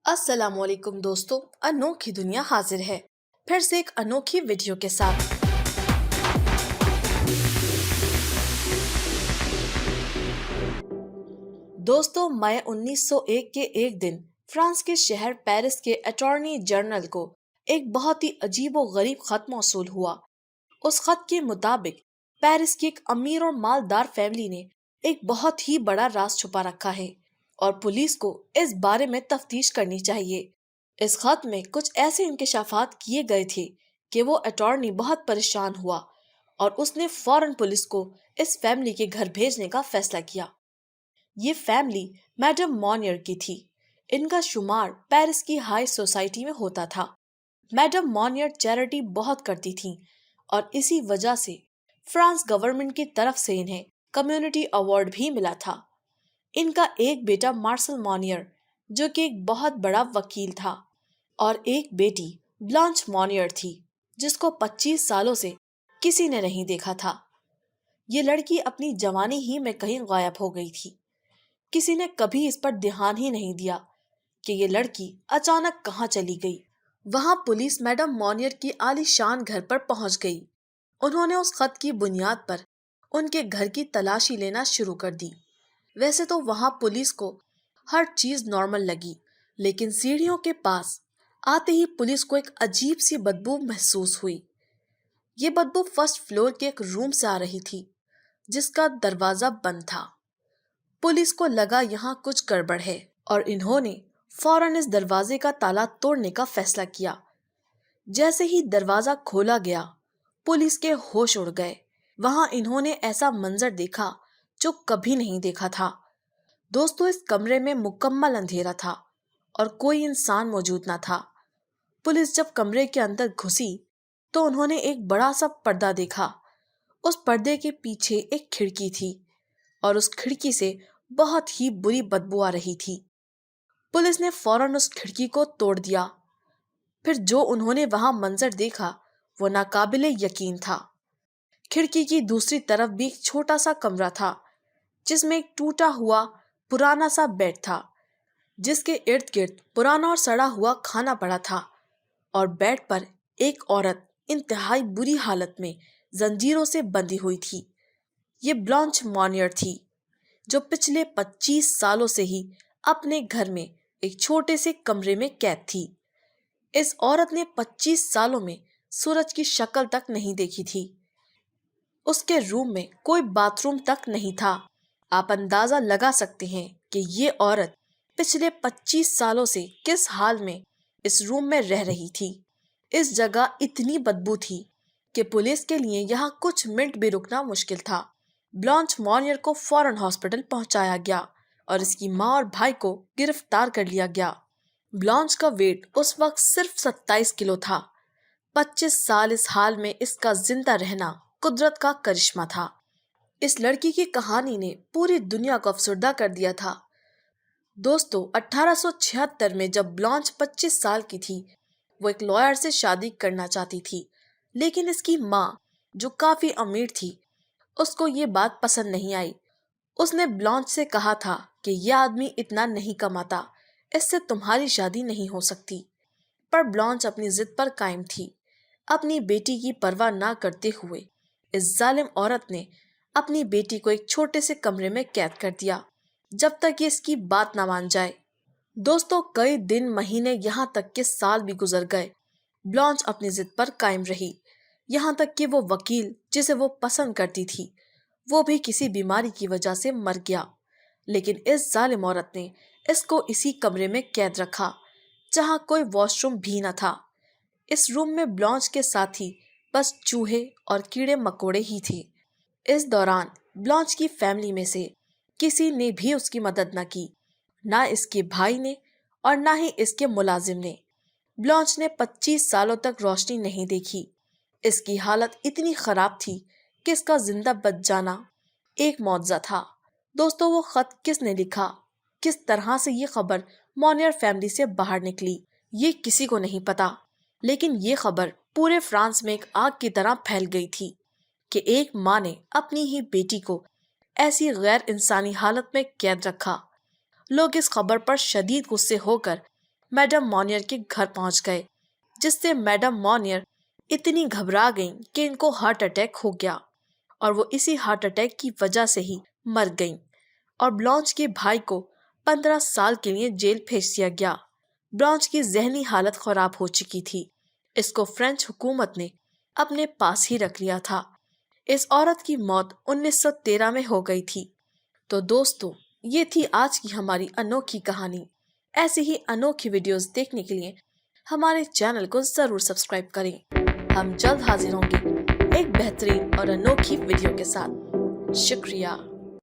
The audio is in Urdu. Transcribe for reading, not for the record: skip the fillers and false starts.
السلام علیکم دوستو، انوکھی دنیا حاضر ہے پھر سے ایک انوکھی ویڈیو کے ساتھ۔ دوستو، مئی 1901 کے ایک دن فرانس کے شہر پیرس کے اٹارنی جنرل کو ایک بہت ہی عجیب و غریب خط موصول ہوا۔ اس خط کے مطابق پیرس کی ایک امیر اور مالدار فیملی نے ایک بہت ہی بڑا راز چھپا رکھا ہے اور پولیس کو اس بارے میں تفتیش کرنی چاہیے۔ اس خط میں کچھ ایسے انکشافات کیے گئے تھے کہ وہ اٹارنی بہت پریشان ہوا اور اس نے فوراً پولیس کو اس فیملی کے گھر بھیجنے کا فیصلہ کیا۔ یہ فیملی میڈم مونیر کی تھی۔ ان کا شمار پیرس کی ہائی سوسائٹی میں ہوتا تھا۔ میڈم مونیر چیریٹی بہت کرتی تھیں اور اسی وجہ سے فرانس گورنمنٹ کی طرف سے انہیں کمیونٹی ایوارڈ بھی ملا تھا۔ ان کا ایک بیٹا مارسل مونیر جو کہ ایک بہت بڑا وکیل تھا اور ایک بیٹی بلانچ مونیر تھی جس کو 25 سالوں سے کسی نے نہیں دیکھا تھا۔ یہ لڑکی اپنی جوانی ہی میں کہیں غائب ہو گئی تھی۔ کسی نے کبھی اس پر دھیان ہی نہیں دیا کہ یہ لڑکی اچانک کہاں چلی گئی۔ وہاں پولیس میڈم مونیر کی عالی شان گھر پر پہنچ گئی۔ انہوں نے اس خط کی بنیاد پر ان کے گھر کی تلاشی لینا شروع کر دی۔ ویسے تو وہاں پولیس کو ہر چیز نارمل لگی، لیکن سیڑھیوں کے پاس آتے ہی پولیس کو ایک عجیب سی بدبو محسوس ہوئی۔ یہ بدبو فرسٹ فلور کے ایک روم سے آ رہی تھی جس کا دروازہ بند تھا۔ پولیس کو لگا یہاں کچھ گڑبڑ ہے اور انہوں نے فوراً اس دروازے کا تالا توڑنے کا فیصلہ کیا۔ جیسے ہی دروازہ کھولا گیا، پولیس کے ہوش اڑ گئے۔ وہاں انہوں نے ایسا منظر دیکھا جو کبھی نہیں دیکھا تھا۔ دوستو، اس کمرے میں مکمل اندھیرا تھا اور کوئی انسان موجود نہ تھا۔ پولیس جب کمرے کے اندر گھسی تو انہوں نے ایک بڑا سا پردہ دیکھا۔ اس پردے کے پیچھے ایک کھڑکی تھی اور اس کھڑکی سے بہت ہی بری بدبو آ رہی تھی۔ پولیس نے فوراً اس کھڑکی کو توڑ دیا۔ پھر جو انہوں نے وہاں منظر دیکھا وہ ناقابل یقین تھا۔ کھڑکی کی دوسری طرف بھی ایک چھوٹا سا کمرہ تھا جس میں ایک ٹوٹا ہوا پرانا سا بیڈ تھا جس کے ارد گرد پرانا اور سڑا ہوا کھانا پڑا تھا، اور بیڈ پر ایک عورت انتہائی بری حالت میں زنجیروں سے بندھی ہوئی تھی۔ یہ بلانچ مونیر تھی جو پچھلے 25 سالوں سے ہی اپنے گھر میں ایک چھوٹے سے کمرے میں قید تھی۔ اس عورت نے 25 سالوں میں سورج کی شکل تک نہیں دیکھی تھی۔ اس کے روم میں کوئی باتھ روم تک نہیں تھا۔ آپ اندازہ لگا سکتے ہیں کہ یہ عورت پچھلے 25 سالوں سے کس حال میں اس روم میں رہ رہی تھی۔ اس جگہ اتنی بدبو تھی کہ پولیس کے لیے یہاں کچھ منٹ بھی رکنا مشکل تھا۔ بلانچ مونیر کو فوراً ہاسپٹل پہنچایا گیا اور اس کی ماں اور بھائی کو گرفتار کر لیا گیا۔ بلانچ کا ویٹ اس وقت صرف 27 کلو تھا۔ 25 سال اس حال میں اس کا زندہ رہنا قدرت کا کرشمہ تھا۔ اس لڑکی کی کہانی نے پوری دنیا کو افسردہ کر دیا تھا۔ دوستو، 1876 میں جب بلانچ 25 سال کی تھی، وہ ایک لائر سے شادی کرنا چاہتی تھی، لیکن اس کی ماں جو کافی امیر تھی اس کو یہ بات پسند نہیں آئی۔ اس نے بلانچ سے کہا تھا کہ یہ آدمی اتنا نہیں کماتا، اس سے تمہاری شادی نہیں ہو سکتی۔ پر بلانچ اپنی ضد پر قائم تھی۔ اپنی بیٹی کی پرواہ نہ کرتے ہوئے اس ظالم عورت نے اپنی بیٹی کو ایک چھوٹے سے کمرے میں قید کر دیا جب تک یہ اس کی بات نہ مان جائے۔ دوستو، کئی دن، مہینے، یہاں تک کہ سال بھی گزر گئے۔ بلانچ اپنی ضد پر قائم رہی، یہاں تک کہ وہ وکیل جسے وہ پسند کرتی تھی وہ بھی کسی بیماری کی وجہ سے مر گیا۔ لیکن اس ظالم عورت نے اس کو اسی کمرے میں قید رکھا جہاں کوئی واش روم بھی نہ تھا۔ اس روم میں بلانچ کے ساتھ ہی بس چوہے اور کیڑے مکوڑے ہی تھے۔ اس دوران بلانچ کی فیملی میں سے کسی نے بھی اس کی مدد نہ کی، نہ اس کے بھائی نے اور نہ ہی اس کے ملازم نے۔ بلانچ نے 25 سالوں تک روشنی نہیں دیکھی۔ اس کی حالت اتنی خراب تھی کہ اس کا زندہ بچ جانا ایک معجزہ تھا۔ دوستو، وہ خط کس نے لکھا، کس طرح سے یہ خبر مونیر فیملی سے باہر نکلی، یہ کسی کو نہیں پتا، لیکن یہ خبر پورے فرانس میں ایک آگ کی طرح پھیل گئی تھی کہ ایک ماں نے اپنی ہی بیٹی کو ایسی غیر انسانی حالت میں قید رکھا۔ لوگ اس خبر پر شدید غصے ہو کر میڈم مونیر کے گھر پہنچ گئے، جس سے میڈم مونیر اتنی گھبرا گئیں کہ ان کو ہارٹ اٹیک ہو گیا اور وہ اسی ہارٹ اٹیک کی وجہ سے ہی مر گئیں، اور بلانچ کے بھائی کو 15 سال کے لیے جیل بھیج دیا گیا۔ بلانچ کی ذہنی حالت خراب ہو چکی تھی، اس کو فرینچ حکومت نے اپنے پاس ہی رکھ لیا تھا۔ اس عورت کی موت 1913 میں ہو گئی تھی۔ تو دوستو، یہ تھی آج کی ہماری انوکھی کہانی۔ ایسی ہی انوکھی ویڈیوز دیکھنے کے لیے ہمارے چینل کو ضرور سبسکرائب کریں۔ ہم جلد حاضر ہوں گے ایک بہترین اور انوکھی ویڈیو کے ساتھ۔ شکریہ۔